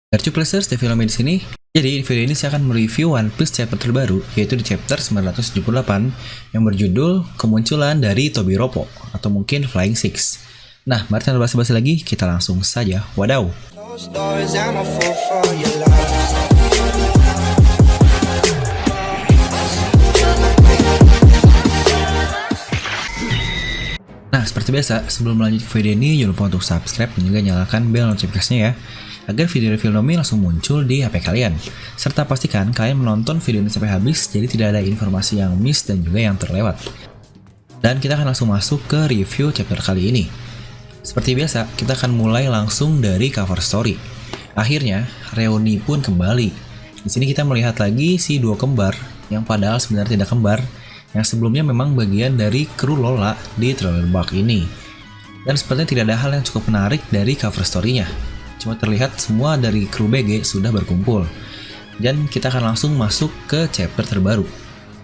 Players di film di sini. Jadi, di video ini saya akan mereview One Piece chapter terbaru, yaitu di chapter 978 yang berjudul Kemunculan dari Tobiropo atau mungkin Flying Six. Nah, mari tanpa basa-basi lagi, kita langsung saja. Wadaw! Nah, seperti biasa, sebelum melanjut ke video ini, jangan lupa untuk subscribe dan juga nyalakan bel notifikasinya ya, agar video review Nomi langsung muncul di HP kalian. Serta pastikan kalian menonton video ini sampai habis, jadi tidak ada informasi yang miss dan juga yang terlewat. Dan kita akan langsung masuk ke review chapter kali ini. Seperti biasa, kita akan mulai langsung dari cover story. Akhirnya, reuni pun kembali. Di sini kita melihat lagi si dua kembar, yang padahal sebenarnya tidak kembar, yang sebelumnya memang bagian dari kru Lola di Thriller Bark ini. Dan sepertinya tidak ada hal yang cukup menarik dari cover story-nya. Cuma terlihat semua dari kru BG sudah berkumpul. Dan kita akan langsung masuk ke chapter terbaru.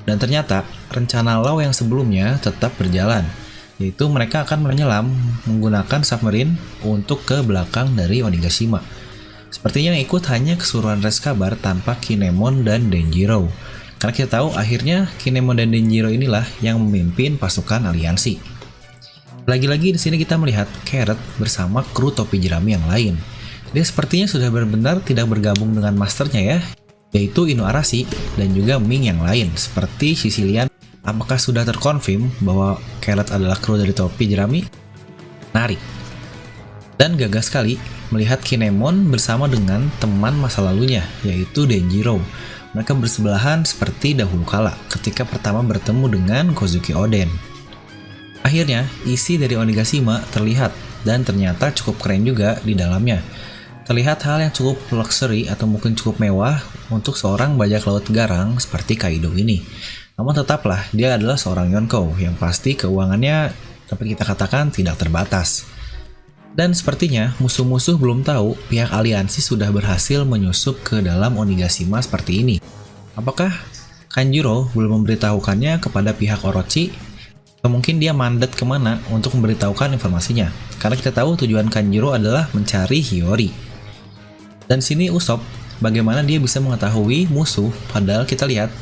Dan ternyata rencana Law yang sebelumnya tetap berjalan, yaitu mereka akan menyelam menggunakan submarine untuk ke belakang dari Onigashima. Sepertinya yang ikut hanya keseluruhan res kabar tanpa Kinemon dan Denjiro. Karena kita tahu akhirnya Kinemon dan Denjiro inilah yang memimpin pasukan aliansi. Lagi-lagi di sini kita melihat Carrot bersama kru topi jerami yang lain. Dia sepertinya sudah benar-benar tidak bergabung dengan masternya ya, yaitu Ino Arashi dan juga Ming yang lain, seperti Sicilian. Apakah sudah terkonfirm bahwa Carrot adalah kru dari topi jerami? Menarik. Dan gagah sekali melihat Kinemon bersama dengan teman masa lalunya, yaitu Denjiro. Mereka bersebelahan seperti dahulu kala ketika pertama bertemu dengan Kozuki Oden. Akhirnya, isi dari Onigashima terlihat dan ternyata cukup keren juga di dalamnya. Terlihat hal yang cukup luxury atau mungkin cukup mewah untuk seorang bajak laut garang seperti Kaido ini. Namun tetaplah dia adalah seorang Yonko yang pasti keuangannya dapat kita katakan tidak terbatas. Dan sepertinya musuh-musuh belum tahu pihak aliansi sudah berhasil menyusup ke dalam Onigashima seperti ini. Apakah Kanjuro belum memberitahukannya kepada pihak Orochi? Atau mungkin dia mandat kemana untuk memberitahukan informasinya? Karena kita tahu tujuan Kanjuro adalah mencari Hiyori. Dan sini Usopp, bagaimana dia bisa mengetahui musuh padahal kita lihat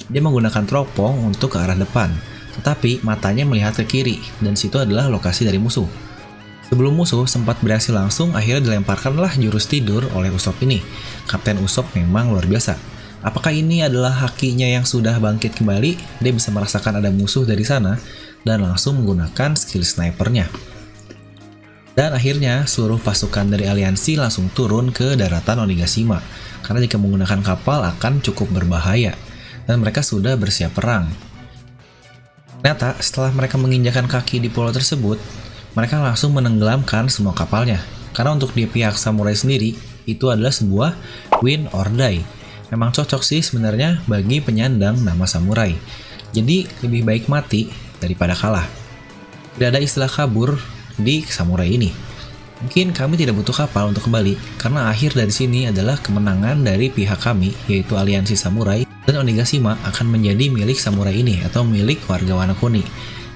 dia menggunakan teropong untuk ke arah depan. Tetapi matanya melihat ke kiri dan situ adalah lokasi dari musuh. Sebelum musuh sempat bereaksi langsung, akhirnya dilemparkanlah jurus tidur oleh Usopp ini. Kapten Usopp memang luar biasa. Apakah ini adalah hakinya yang sudah bangkit kembali? Dia bisa merasakan ada musuh dari sana dan langsung menggunakan skill snipernya. Dan akhirnya seluruh pasukan dari aliansi langsung turun ke daratan Onigashima. Karena jika menggunakan kapal akan cukup berbahaya. Dan mereka sudah bersiap perang. Ternyata setelah mereka menginjakan kaki di pulau tersebut, mereka langsung menenggelamkan semua kapalnya. Karena untuk di pihak samurai sendiri, itu adalah sebuah win or die. Memang cocok sih sebenarnya bagi penyandang nama samurai. Jadi lebih baik mati daripada kalah. Tidak ada istilah kabur di samurai ini. Mungkin kami tidak butuh kapal untuk kembali, karena akhir dari sini adalah kemenangan dari pihak kami, yaitu aliansi samurai, dan Onigashima akan menjadi milik samurai ini atau milik warga Wano Kuni.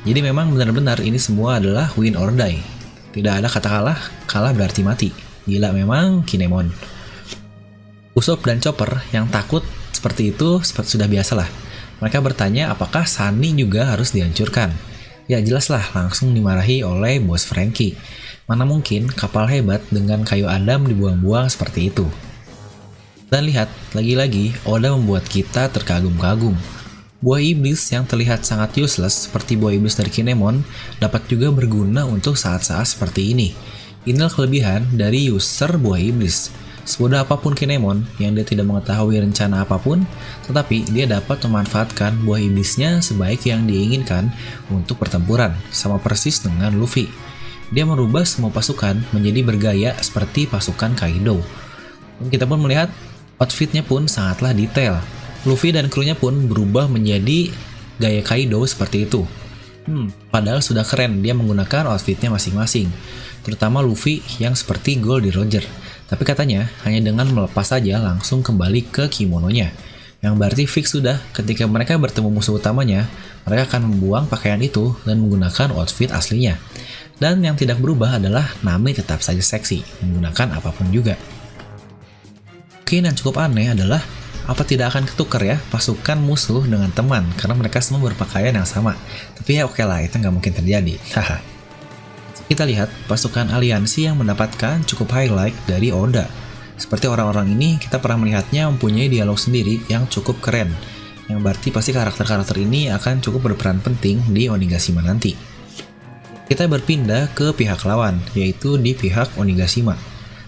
Jadi memang benar-benar ini semua adalah win or die. Tidak ada kata kalah, kalah berarti mati. Gila memang Kinemon. Usopp dan Chopper yang takut seperti itu sudah biasalah. Mereka bertanya apakah Sunny juga harus dihancurkan. Ya jelaslah langsung dimarahi oleh bos Franky. Mana mungkin kapal hebat dengan kayu Adam dibuang-buang seperti itu. Dan lihat, lagi-lagi Oda membuat kita terkagum-kagum. Buah iblis yang terlihat sangat useless seperti buah iblis dari Kinemon dapat juga berguna untuk saat-saat seperti ini. Inilah kelebihan dari user buah iblis. Sebodoh apapun Kinemon yang dia tidak mengetahui rencana apapun, tetapi dia dapat memanfaatkan buah iblisnya sebaik yang diinginkan untuk pertempuran, sama persis dengan Luffy. Dia merubah semua pasukan menjadi bergaya seperti pasukan Kaido. Dan kita pun melihat outfitnya pun sangatlah detail. Luffy dan krunya pun berubah menjadi gaya Kaido seperti itu. Padahal sudah keren dia menggunakan outfitnya masing-masing. Terutama Luffy yang seperti Goldie Roger. Tapi katanya hanya dengan melepas saja langsung kembali ke kimononya. Yang berarti fix sudah ketika mereka bertemu musuh utamanya, mereka akan membuang pakaian itu dan menggunakan outfit aslinya. Dan yang tidak berubah adalah Nami tetap saja seksi, menggunakan apapun juga. mungkin yang cukup aneh adalah apa tidak akan ketukar ya pasukan musuh dengan teman karena mereka semua berpakaian yang sama. Tapi ya oke lah, itu nggak mungkin terjadi. Haha. Kita lihat pasukan aliansi yang mendapatkan cukup highlight dari Oda. Seperti orang-orang ini kita pernah melihatnya mempunyai dialog sendiri yang cukup keren. Yang berarti pasti karakter-karakter ini akan cukup berperan penting di Onigashima nanti. Kita berpindah ke pihak lawan, yaitu di pihak Onigashima.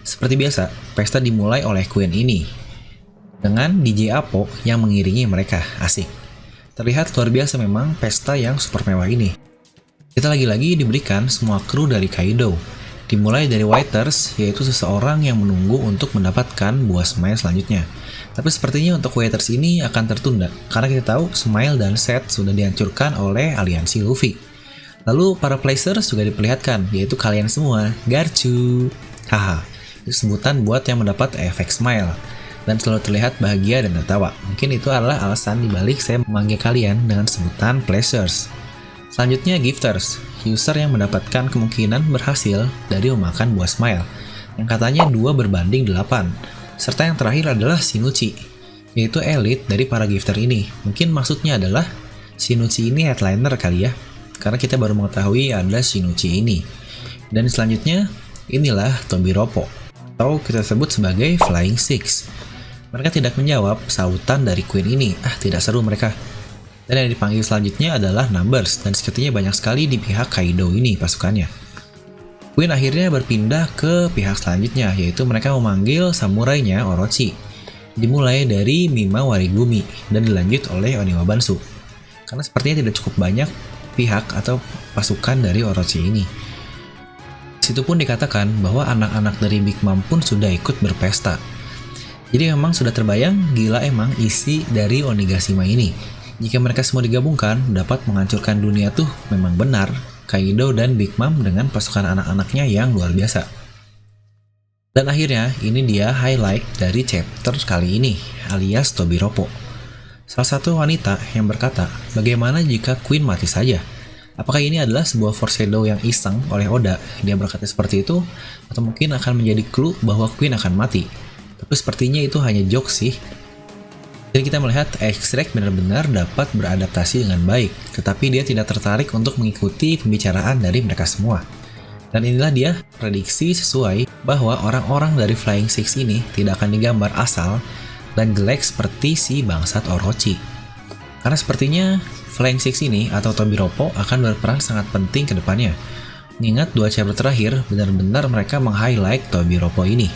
Seperti biasa, pesta dimulai oleh Queen ini dengan DJ Apo yang mengiringi mereka. Asik. Terlihat luar biasa memang pesta yang super mewah ini. Kita lagi-lagi diberikan semua kru dari Kaido. Dimulai dari Waiters, yaitu seseorang yang menunggu untuk mendapatkan buah Smile selanjutnya. Tapi sepertinya untuk Waiters ini akan tertunda, karena kita tahu Smile dan Set sudah dihancurkan oleh aliansi Luffy. Lalu para Placers juga diperlihatkan, yaitu kalian semua, Garchu. Haha, itu sebutan buat yang mendapat efek Smile. Dan selalu terlihat bahagia dan tertawa. Mungkin itu adalah alasan dibalik saya memanggil kalian dengan sebutan Placers. Selanjutnya Gifters, user yang mendapatkan kemungkinan berhasil dari memakan buah Smile, yang katanya 2 berbanding 8. Serta yang terakhir adalah Shinichi, yaitu elit dari para gifter ini. Mungkin maksudnya adalah Shinichi ini headliner kali ya, karena kita baru mengetahui ada Shinichi ini. Dan selanjutnya, inilah Tobiropo, atau kita sebut sebagai Flying Six. Mereka tidak menjawab sautan dari Queen ini, tidak seru mereka. Dan yang dipanggil selanjutnya adalah Numbers, dan sepertinya banyak sekali di pihak Kaido ini pasukannya. Queen akhirnya berpindah ke pihak selanjutnya, yaitu mereka memanggil samurainya Orochi. Dimulai dari Mima Warigumi, dan dilanjut oleh Oniwa Bansu. Karena sepertinya tidak cukup banyak pihak atau pasukan dari Orochi ini. Situ pun dikatakan bahwa anak-anak dari Big Mom pun sudah ikut berpesta. Jadi memang sudah terbayang gila emang isi dari Onigashima ini. Jika mereka semua digabungkan, dapat menghancurkan dunia tuh memang benar. Kaido dan Big Mom dengan pasukan anak-anaknya yang luar biasa. Dan akhirnya, ini dia highlight dari chapter kali ini, alias Tobiropo. Salah satu wanita yang berkata, bagaimana jika Queen mati saja? Apakah ini adalah sebuah foreshadow yang iseng oleh Oda? Dia berkata seperti itu, atau mungkin akan menjadi clue bahwa Queen akan mati. Tapi sepertinya itu hanya joke sih. Jadi kita melihat X-Drake benar-benar dapat beradaptasi dengan baik, tetapi dia tidak tertarik untuk mengikuti pembicaraan dari mereka semua. Dan inilah dia prediksi sesuai bahwa orang-orang dari Flying Six ini tidak akan digambar asal dan jelek seperti si bangsat Orochi. Karena sepertinya Flying Six ini atau Tobiropo akan berperan sangat penting ke depannya. Mengingat 2 chapter terakhir benar-benar mereka meng-highlight Tobiropo ini.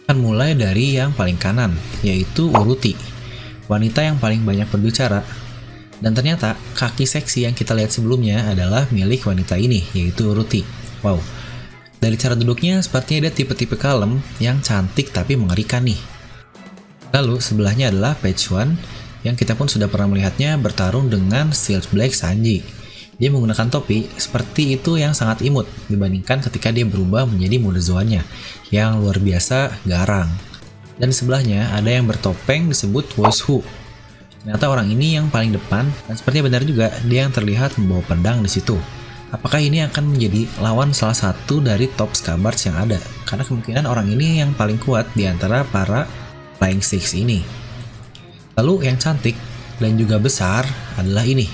Akan mulai dari yang paling kanan, yaitu Uruti. Wanita yang paling banyak berbicara, dan ternyata kaki seksi yang kita lihat sebelumnya adalah milik wanita ini, yaitu Uruti. Wow, dari cara duduknya sepertinya dia tipe-tipe kalem yang cantik tapi mengerikan nih. Lalu sebelahnya adalah Page One, yang kita pun sudah pernah melihatnya bertarung dengan Steel Black Sanji. Dia menggunakan topi seperti itu yang sangat imut dibandingkan ketika dia berubah menjadi mode Zoannya, yang luar biasa garang. Dan di sebelahnya ada yang bertopeng disebut Woshu. Ternyata orang ini yang paling depan, dan sepertinya benar juga dia yang terlihat membawa pedang di situ. Apakah ini akan menjadi lawan salah satu dari top Scabards yang ada? Karena kemungkinan orang ini yang paling kuat di antara para Flying Six ini. Lalu yang cantik dan juga besar adalah ini.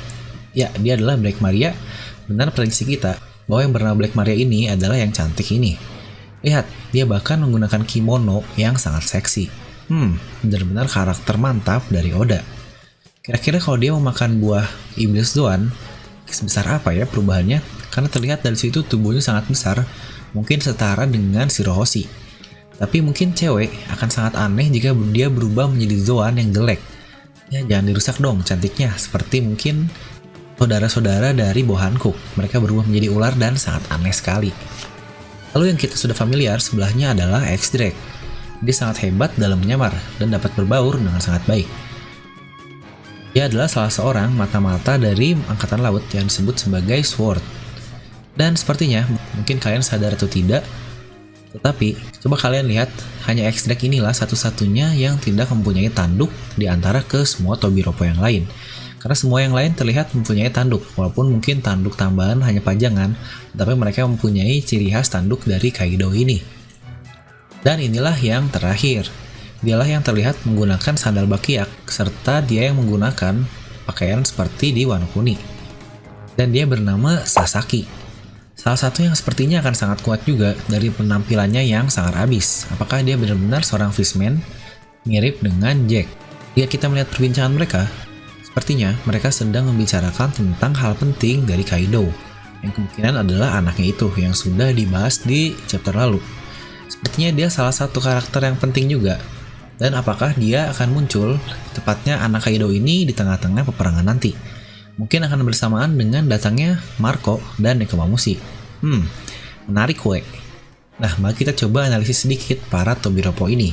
Ya, dia adalah Black Maria. Benar prediksi kita bahwa yang bernama Black Maria ini adalah yang cantik ini. Lihat, dia bahkan menggunakan kimono yang sangat seksi. Benar-benar karakter mantap dari Oda. Kira-kira kalau dia memakan buah Iblis Zoan, sebesar apa ya perubahannya? Karena terlihat dari situ tubuhnya sangat besar, mungkin setara dengan Shirohoshi. Tapi mungkin cewek akan sangat aneh jika dia berubah menjadi Zoan yang jelek. Ya, jangan dirusak dong cantiknya, seperti mungkin saudara-saudara dari Bohankook. Mereka berubah menjadi ular dan sangat aneh sekali. Lalu yang kita sudah familiar sebelahnya adalah X-Drake. Dia sangat hebat dalam menyamar dan dapat berbaur dengan sangat baik. Dia adalah salah seorang mata-mata dari Angkatan Laut yang disebut sebagai Sword. Dan sepertinya, mungkin kalian sadar atau tidak, tetapi coba kalian lihat, hanya X-Drake inilah satu-satunya yang tidak mempunyai tanduk di antara ke semua Tobiropo yang lain. Karena semua yang lain terlihat mempunyai tanduk, walaupun mungkin tanduk tambahan hanya pajangan, tapi mereka mempunyai ciri khas tanduk dari Kaido ini. Dan inilah yang terakhir, Dialah yang terlihat menggunakan sandal bakiak, serta dia yang menggunakan pakaian seperti di Wano Kuni. Dan dia bernama Sasaki. Salah satu yang sepertinya akan sangat kuat juga dari penampilannya yang sangat abis. Apakah dia benar-benar seorang fishman? Mirip dengan Jack. Jika kita melihat perbincangan mereka, sepertinya mereka sedang membicarakan tentang hal penting dari Kaido, yang kemungkinan adalah anaknya itu yang sudah dibahas di chapter lalu. Sepertinya dia salah satu karakter yang penting juga. Dan apakah dia akan muncul, tepatnya anak Kaido ini di tengah-tengah peperangan nanti? Mungkin akan bersamaan dengan datangnya Marco dan Nekomamushi. Menarik we. Nah, mari kita coba analisis sedikit para Tobiropo ini.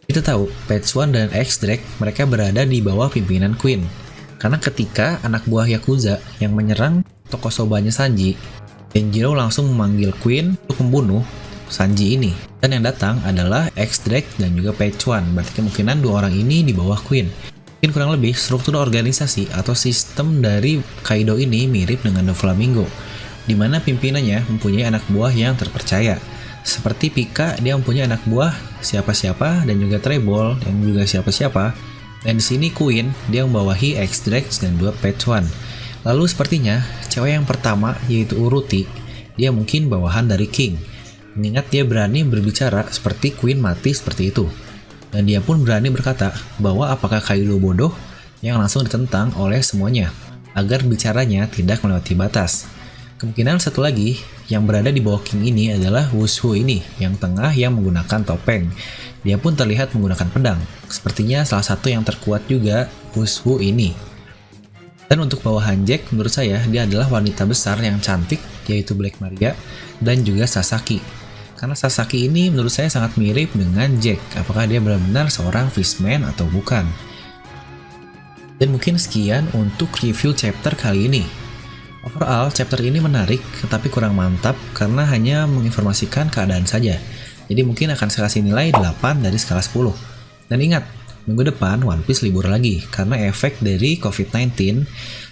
Kita tahu, Page One dan X-Drake mereka berada di bawah pimpinan Queen. Karena ketika anak buah Yakuza yang menyerang toko sobanya Sanji, Denjiro langsung memanggil Queen untuk membunuh Sanji ini. Dan yang datang adalah X-Drake dan juga Page One. Berarti kemungkinan dua orang ini di bawah Queen. Mungkin kurang lebih struktur organisasi atau sistem dari Kaido ini mirip dengan Doflamingo, di mana pimpinannya mempunyai anak buah yang terpercaya. Seperti Pika, dia mempunyai anak buah siapa-siapa dan juga Trebol yang juga siapa-siapa. Dan di sini Queen, dia membawahi X-Drake dan dua Page One. Lalu sepertinya cewek yang pertama yaitu Uruti, dia mungkin bawahan dari King. Mengingat dia berani berbicara seperti Queen mati seperti itu. Dan dia pun berani berkata bahwa apakah Kaido bodoh yang langsung ditentang oleh semuanya agar bicaranya tidak melewati batas. Kemungkinan satu lagi yang berada di bawah King ini adalah Wushu ini yang tengah yang menggunakan topeng. Dia pun terlihat menggunakan pedang. Sepertinya salah satu yang terkuat juga Wushu ini. Dan untuk bawahan Jack, menurut saya dia adalah wanita besar yang cantik, yaitu Black Maria dan juga Sasaki. Karena Sasaki ini menurut saya sangat mirip dengan Jack. Apakah dia benar-benar seorang fishman atau bukan? Dan mungkin sekian untuk review chapter kali ini. Overall, chapter ini menarik tetapi kurang mantap karena hanya menginformasikan keadaan saja. Jadi mungkin akan saya kasih nilai 8 dari skala 10. Dan ingat, minggu depan One Piece libur lagi karena efek dari COVID-19.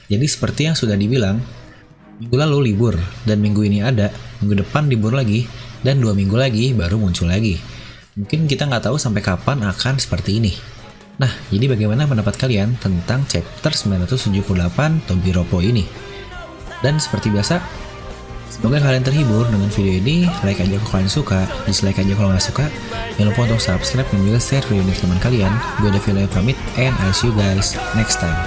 Jadi seperti yang sudah dibilang, minggu lalu libur dan minggu ini ada, minggu depan libur lagi, dan 2 minggu lagi baru muncul lagi. Mungkin kita nggak tahu sampai kapan akan seperti ini. Nah, jadi bagaimana pendapat kalian tentang chapter 978 Tobiropo ini? Dan seperti biasa, semoga kalian terhibur dengan video ini. Like aja kalau kalian suka, dislike aja kalau nggak suka. Jangan lupa untuk subscribe dan juga share video ini ke teman kalian. Gue Davila yang pamit, and I'll see you guys next time.